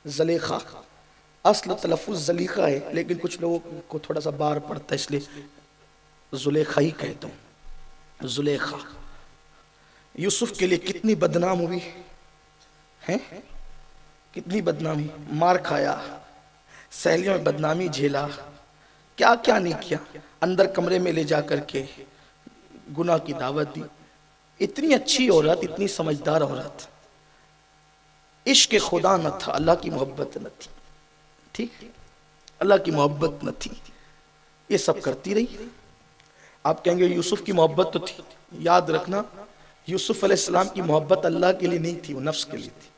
زلیخا، اصل تلفظ زلیخا ہے لیکن کچھ لوگوں کو تھوڑا سا بار پڑتا ہے اس لیے زلیخا ہی کہتا ہوں۔ زلیخا یوسف کے لیے کتنی بدنام ہوئی ہیں، کتنی بدنامی، مار کھایا، سہیلیوں میں بدنامی جھیلا، کیا کیا نہیں کیا، اندر کمرے میں لے جا کر کے گناہ کی دعوت دی۔ اتنی اچھی عورت، اتنی سمجھدار عورت، عشق خدا نہ تھا، اللہ کی محبت نہ تھی، ٹھیک، اللہ کی محبت نہ تھی، یہ سب کرتی رہی۔ آپ کہیں گے یوسف کی محبت تو تھی، یاد رکھنا یوسف علیہ السلام کی محبت اللہ کے لیے نہیں تھی، وہ نفس کے لیے تھی۔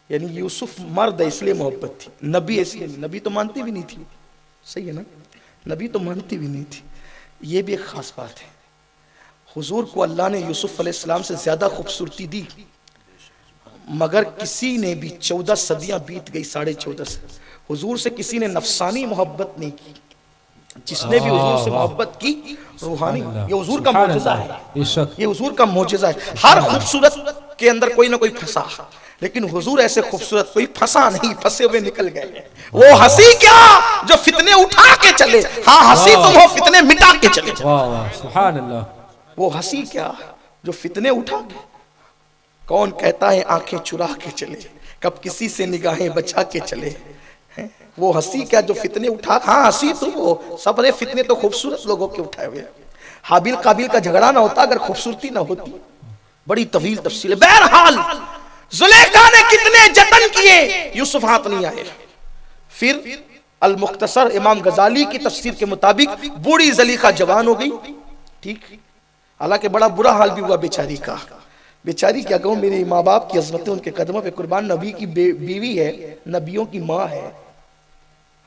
یعنی یوسف مرد ہے اس لیے محبت تھی، نبی اس لیے، نبی تو مانتی بھی نہیں تھی، صحیح ہے نا، نبی تو مانتی بھی نہیں تھی۔ یہ بھی ایک خاص بات ہے، حضور کو اللہ نے یوسف علیہ السلام سے زیادہ خوبصورتی دی، مگر کسی نے بھی 14 صدیاں بیت گئی، 14.5 سے حضور سے کسی نے نفسانی محبت نہیں کی۔ جس نے بھی حضور سے محبت کی روحانی، یہ حضور کا معجزہ ہے، یہ حضور کا معجزہ ہے۔ ہر خوبصورت کے اندر کوئی نہ کوئی پھنسا، لیکن حضور ایسے خوبصورت کوئی پھنسا نہیں، پھنسے ہوئے نکل گئے۔ وہ ہنسی کیا جو فتنے اٹھا کے چلے، ہاں ہنسی تم ہو فتنے مٹا کے چلے، سبحان اللہ۔ وہ ہنسی کیا جو فتنے اٹھا کے، کون کہتا ہے آنکھیں چرا کے چلے، کب کسی سے نگاہیں بچا کے چلے، وہ ہنسی کیا جو فتنے اٹھا، ہاں ہنسی تو وہ سبرے فتنے تو خوبصورت لوگوں کے اٹھائے ہوئے۔ حابیل قابیل کا جھگڑا نہ ہوتا اگر خوبصورتی نہ ہوتی، بڑی طویل تفصیل ہے۔ بہرحال زلیخا نے کتنے جتن کیے، یوسف ہاتھ نہیں آئے۔ پھر المختصر امام غزالی کی تفسیر کے مطابق بوڑھی زلیخا جوان ہو گئی، ٹھیک، حالانکہ بڑا برا حال بھی ہوا بیچاری کا، بیچاری کیا کہوں، میرے ماں باپ کی عظمتیں ان کے قدموں پہ قربان، نبی کی بیوی ہے، نبیوں کی ماں ہے،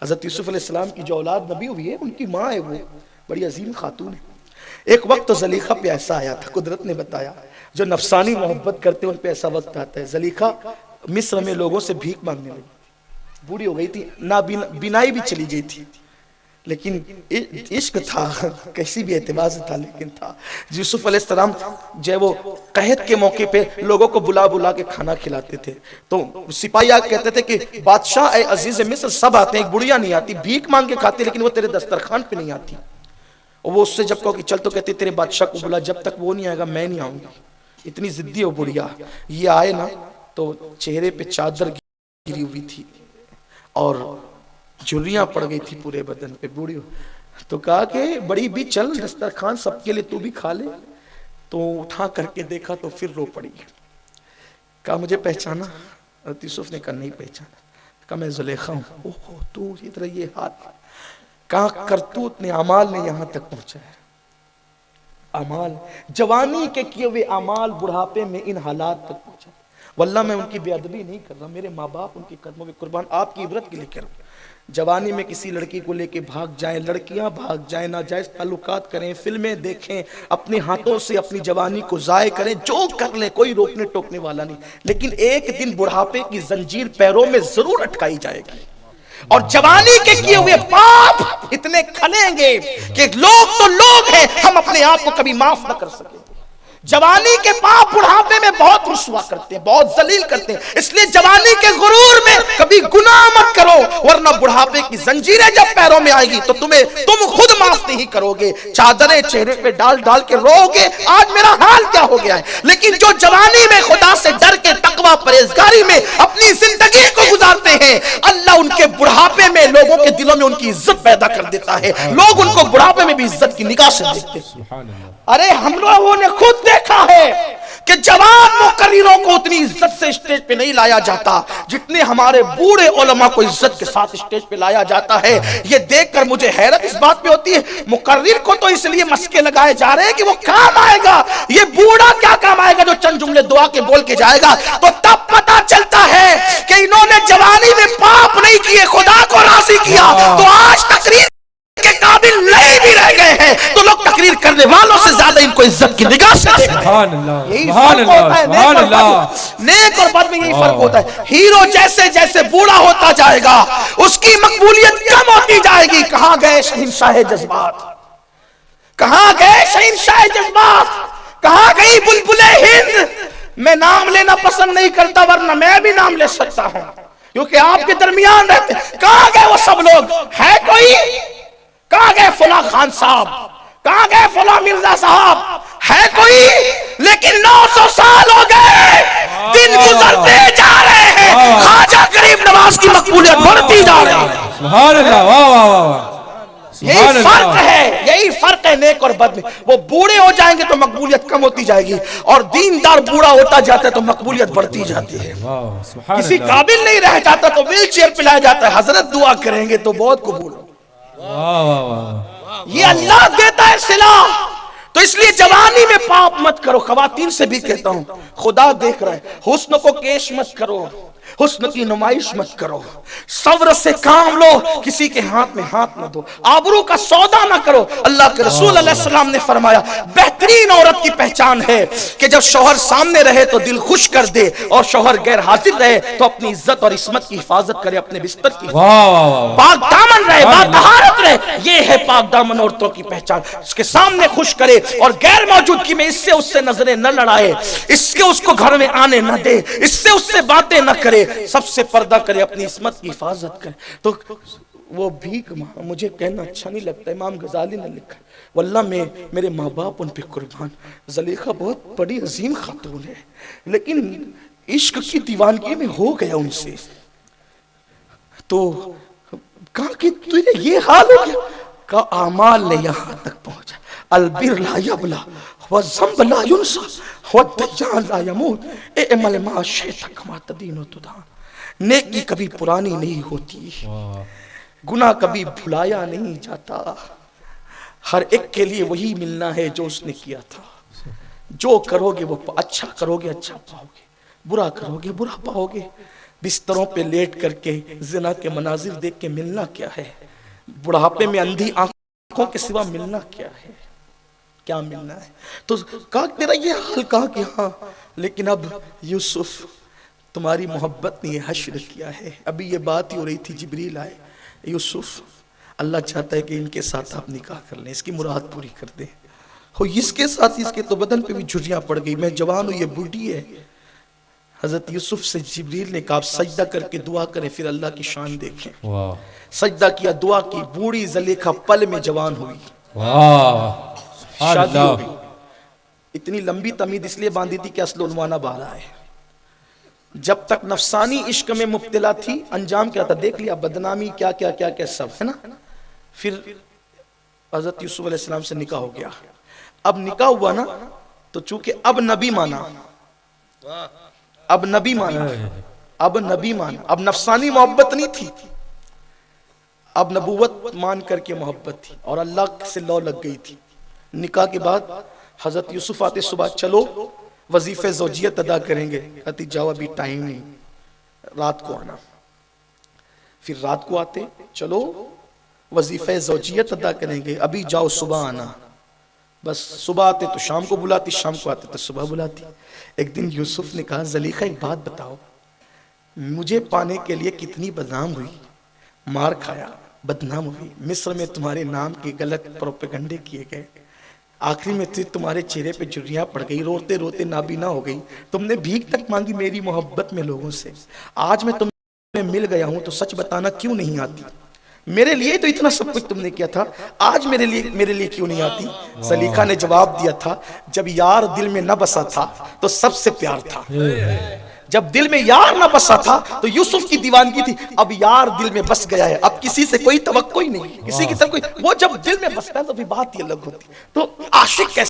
حضرت یوسف علیہ السلام کی جو اولاد نبی ہوئی ہے ان کی ماں ہے، وہ بڑی عظیم خاتون ہے۔ ایک وقت زلیخا پہ ایسا آیا تھا، قدرت نے بتایا، جو نفسانی محبت کرتے ہیں ان پہ ایسا وقت آتا ہے۔ زلیخا مصر میں لوگوں سے بھیک مانگنے لگی، بوڑھی ہو گئی تھی، بینائی بھی چلی گئی تھی، لیکن عشق تھا، کیسی بھی اعتبار سے تھا لیکن تھا۔ یوسف علیہ السلام جب وہ قحط کے موقع پہ لوگوں کو بلا بلا کے کھانا کھلاتے تھے، تو سپاہی آگ کہتے تھے کہ بادشاہ اے عزیز مصر سب آتے ہیں، ایک بڑھیا نہیں آتی، بھیک مانگ کے کھاتی لیکن وہ تیرے دسترخوان پہ نہیں آتی۔ اور وہ اس سے جب کہو کہ چل تو کہتے تیرے بادشاہ کو بلا، جب تک وہ نہیں آئے گا میں نہیں آؤں گی، اتنی ضدی ہو بڑھیا۔ یہ آئے نا تو چہرے پہ چادر گری ہوئی تھی اور جھریاں پڑ گئی تھی پورے بدن پہ، بوڑھی ہو تو کہا کہ بڑی بھی چل دسترخوان سب کے لیے تو بھی کھا لے، تو اٹھا کر کے دیکھا تو پھر رو پڑی، کہا مجھے پہچانا؟ حضرت یوسف نے کہا نہیں پہچانا، کہا میں زلیخا ہوں۔ اوہ تو ادھر یہ ہاتھ، کہا کرتوت نے اعمال نے یہاں تک پہنچا ہے، اعمال جوانی کے کیے ہوئے اعمال بڑھاپے میں ان حالات تک پہنچا۔ واللہ میں ان کی بے ادبی نہیں کر رہا، میرے ماں باپ ان کے قدموں پہ قربان، آپ کی عبرت کے لیے کہہ رہا ہوں۔ جوانی میں کسی لڑکی کو لے کے بھاگ جائیں، لڑکیاں بھاگ جائیں، ناجائز تعلقات کریں، فلمیں دیکھیں، اپنے ہاتھوں سے اپنی جوانی کو ضائع کریں، جو کر لیں کوئی روکنے ٹوکنے والا نہیں، لیکن ایک دن بڑھاپے کی زنجیر پیروں میں ضرور اٹکائی جائے گی، اور جوانی کے کیے ہوئے پاپ اتنے کھلیں گے کہ لوگ تو لوگ ہیں، ہم اپنے آپ کو کبھی معاف نہ کر سکیں۔ جوانی کے پاپ بڑھاپے میں بہت رسوا کرتے ہیں، بہت ذلیل کرتے ہیں، اس لیے جوانی کے غرور میں کبھی گناہ مت کرو، ورنہ بڑھاپے کی زنجیریں جب پیروں میں آئے گی تو تم خود معاف نہیں کرو گے، چادریں چہرے پہ ڈال ڈال کے رو گے آج میرا حال کیا ہو گیا ہے۔ لیکن جو جوانی میں خدا سے ڈر کے تقوی پرہیزگاری میں اپنی زندگی کو گزارتے ہیں، اللہ ان کے بڑھاپے میں لوگوں کے دلوں میں ان کی عزت پیدا کر دیتا ہے، لوگ ان کو بڑھاپے میں بھی عزت کی نگاہ سے دیکھتے ہیں۔ ارے ہم لوگوں نے خود دیکھا ہے کہ جوان مقرروں کو اتنی عزت سے اسٹیج پہ نہیں لایا جاتا جتنے ہمارے بوڑھے علماء کو عزت کے ساتھ اسٹیج پہ لایا جاتا ہے۔ یہ دیکھ کر مجھے حیرت اس بات پہ ہوتی ہے، مقرر کو تو اس لیے مسکے لگائے جا رہے ہیں کہ وہ کام آئے گا، یہ بوڑھا کیا کام آئے گا جو چند جملے دعا کے بول کے جائے گا؟ تو تب پتا چلتا ہے کہ انہوں نے جوانی میں پاپ نہیں کیے، خدا کو راضی کیا، تو آج تقریر کے قابل نہیں بھی رہ گئے ہیں، تو لوگ تقریر کرنے والوں سے زیادہ ان کو عزت کی نگاہ سے دیکھتے ہیں۔ سبحان اللہ، یہی سبحان فرق ہوتا ہے، اللہ، سبحان اللہ۔ نیک اور بد میں یہی فرق ہوتا ہے۔ ہیرو جیسے جیسے بوڑھا ہوتا جائے گا اس کی مقبولیت کم ہوتی جائے گی۔ کہاں گئے شہنشاہ جذبات، کہاں گئے شہنشاہ جذبات، کہاں گئی بلبل ہند؟ میں نام لینا پسند نہیں کرتا ورنہ میں بھی نام لے سکتا ہوں۔ کیونکہ آپ کے درمیان رہتے. کہاں گئے وہ سب لوگ؟ ہے کوئی؟ کہاں گئے فلاں خان صاحب؟ کہاں گئے فلاں مرزا صاحب؟ ہے کوئی؟ لیکن 900 سال ہو گئے، دن گزرتے جا رہے ہیں، خواجہ غریب نواز کی مقبولیت بڑھتی جا رہی ہے. سبحان اللہ، واہ واہ واہ، یہی فرق ہے، یہی فرق ہے نیک اور بد میں. وہ بوڑھے ہو جائیں گے تو مقبولیت کم ہوتی جائے گی، اور دیندار بوڑھا ہوتا جاتا ہے تو مقبولیت بڑھتی جاتی ہے. کسی قابل نہیں رہ جاتا تو ویل چیئر پہ لایا جاتا ہے، حضرت دعا کریں گے تو بہت قبول ہو. یہ اللہ دیتا ہے صلاح. تو اس لیے جوانی میں پاپ مت کرو. خواتین سے بھی کہتا ہوں، خدا دیکھ رہا ہے، حسن کو کیش مت کرو، حسن کی نمائش مت کرو، صبر سے کام لو، کسی کے ہاتھ میں ہاتھ نہ دو، آبرو کا سودا نہ کرو. اللہ کے رسول علیہ السلام نے فرمایا بہترین عورت کی پہچان ہے کہ جب شوہر سامنے رہے تو دل خوش کر دے، اور شوہر غیر حاضر رہے تو اپنی عزت اور عصمت کی حفاظت کرے، اپنے بستر کی پاک دامن رہے، باطہارت رہے. یہ ہے پاک دامن عورتوں کی پہچان. اس کے سامنے خوش کرے اور غیر موجودگی میں اس سے نظریں نہ لڑائے، اس کو گھر میں آنے نہ دے، اس سے باتیں نہ کرے، سب سے پردہ کرے، اپنی عصمت کی حفاظت کرے. تو وہ بھیک مجھے کہنا اچھا نہیں لگتا، امام غزالی نے لکھا واللہ میرے ماں باپ ان پہ قربان. زلیخا بہت بڑی عظیم خاتون ہے، لیکن عشق کی دیوانگی میں ہو گیا ان سے. تو کہا کہ تجھے یہ حال ہو گیا؟ کہا اعمال نے یہاں تک پہنچا. البر لا یبلا والذنب لا ینسا والدیان لا یموت اعمل ما شئت کما تدین تدان. نیکی کبھی پرانی نہیں ہوتی، گناہ کبھی بھلایا نہیں جاتا، ہر ایک کے لیے وہی ملنا ہے جو اس نے کیا تھا. جو کرو گے وہ اچھا کرو گے اچھا پاؤ گے، برا کرو گے برا پاؤ گے. بستروں پہ لیٹ کر کے زنا کے مناظر دیکھ کے ملنا کیا ہے؟ بڑھاپے میں اندھی آنکھوں کے سوا ملنا کیا ہے؟ کیا ملنا ہے؟ تو کہا تیرا یہ حال، کہا کہ ہاں، لیکن اب یوسف تمہاری محبت نے یہ حشر کیا ہے. ابھی یہ بات ہی ہو رہی تھی، جبریل آئے، یوسف اللہ چاہتا ہے کہ ان کے ساتھ آپ نکاح کر لیں، اس کی مراد پوری کر دیں. ہو اس کے ساتھ، اس کے تو بدن پہ بھی جھریاں پڑ گئی، میں جوان ہوں یہ بوڑھی ہے. حضرت یوسف سے جبریل نے کہا آپ سجدہ کر کے دعا کریں، پھر اللہ کی شان دیکھیں. سجدہ کیا، دعا کی، بوڑھی زلیخا پل میں جوان ہوئی، شادی ہو گئی. اتنی لمبی تمید اس لیے باندھی تھی کہ اصل عنوانہ باہر آئے. جب تک نفسانی عشق میں مبتلا تھی، انجام کیا تھا دیکھ لیا، بدنامی کیا کیا کیا کیا سب ہے نا. پھر حضرت یوسف علیہ السلام سے نکاح ہو گیا. اب نکاح ہوا نا تو چونکہ اب نبی مانا، اب نبی مانا، اب نبی مانا، اب نفسانی محبت نہیں تھی، اب نبوت مان کر کے محبت تھی، اور اللہ سے لو لگ گئی تھی. نکاح کے بعد حضرت یوسف آتے صبح، چلو وظیفہ زوجیت ادا کریں گے. کہتی جاؤ ابھی ٹائم نہیں، رات کو آنا. پھر رات کو آتے، چلو وظیفہ زوجیت ادا کریں گے، ابھی جاؤ صبح آنا. بس صبح آتے تو شام کو بلاتی، شام کو آتے تو صبح بلاتی. ایک دن یوسف نے کہا زلیخا ایک بات بتاؤ، مجھے پانے کے لیے کتنی بدنام ہوئی، مار کھایا، بدنام ہوئی، مصر میں تمہارے نام کے غلط پروپیگنڈے کیے گئے، آخری میں تمہارے چہرے پہ جھریاں پڑ گئی، روتے روتے نابینا ہو گئی، تم نے بھیک تک مانگی میری محبت میں لوگوں سے. آج میں تمہیں مل گیا ہوں تو سچ بتانا کیوں نہیں آتی؟ میرے لیے تو اتنا سب کچھ تم نے کیا تھا، آج میرے لیے کیوں نہیں آتی؟ زلیخا نے جواب دیا تھا جب یار دل میں نہ بسا تھا تو سب سے پیار تھا. جب دل میں یار نہ بسا تھا تو یوسف کی دیوانگی تھی، اب یار دل میں بس گیا ہے، اب کسی سے کوئی توقع ہی نہیں، کسی کی طرف کوئی، وہ جب دل میں بستا ہے تو بھی بات ہی الگ ہوتی. تو عاشق کیسے